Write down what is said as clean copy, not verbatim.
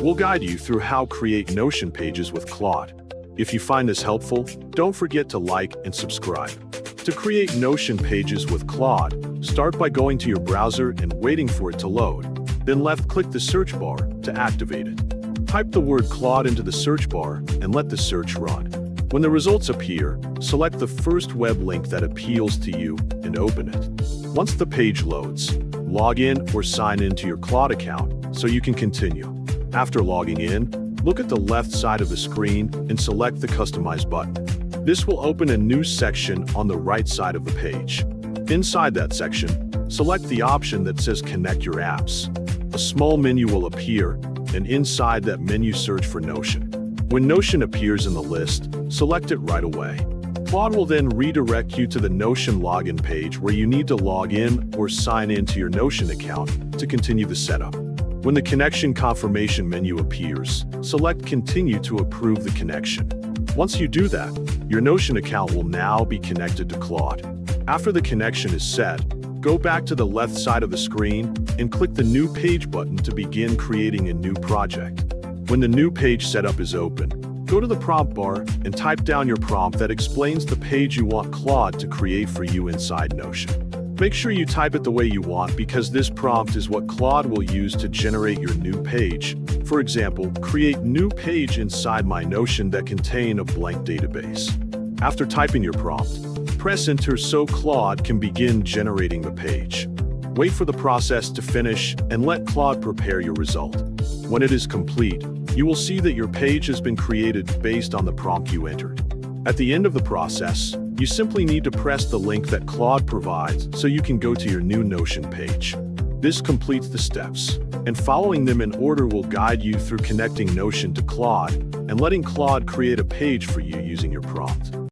We'll guide you through how to create Notion pages with Claude. If you find this helpful, don't forget to like and subscribe. To create Notion pages with Claude, start by going to your browser and waiting for it to load. Then left-click the search bar to activate it. Type the word Claude into the search bar and let the search run. When the results appear, select the first web link that appeals to you and open it. Once the page loads, log in or sign in to your Claude account so you can continue. After logging in, look at the left side of the screen and select the Customize button. This will open a new section on the right side of the page. Inside that section, select the option that says Connect Your Apps. A small menu will appear, and inside that menu search for Notion. When Notion appears in the list, select it right away. Claude will then redirect you to the Notion login page where you need to log in or sign in to your Notion account to continue the setup. When the connection confirmation menu appears, select Continue to approve the connection. Once you do that, your Notion account will now be connected to Claude. After the connection is set, go back to the left side of the screen and click the New Page button to begin creating a new project. When the new page setup is open, go to the prompt bar and type down your prompt that explains the page you want Claude to create for you inside Notion. Make sure you type it the way you want because this prompt is what Claude will use to generate your new page. For example, create new page inside my Notion that contain a blank database. After typing your prompt, press enter so Claude can begin generating the page. Wait for the process to finish and let Claude prepare your result. When it is complete, you will see that your page has been created based on the prompt you entered. At the end of the process, you simply need to press the link that Claude provides so you can go to your new Notion page. This completes the steps, and following them in order will guide you through connecting Notion to Claude and letting Claude create a page for you using your prompt.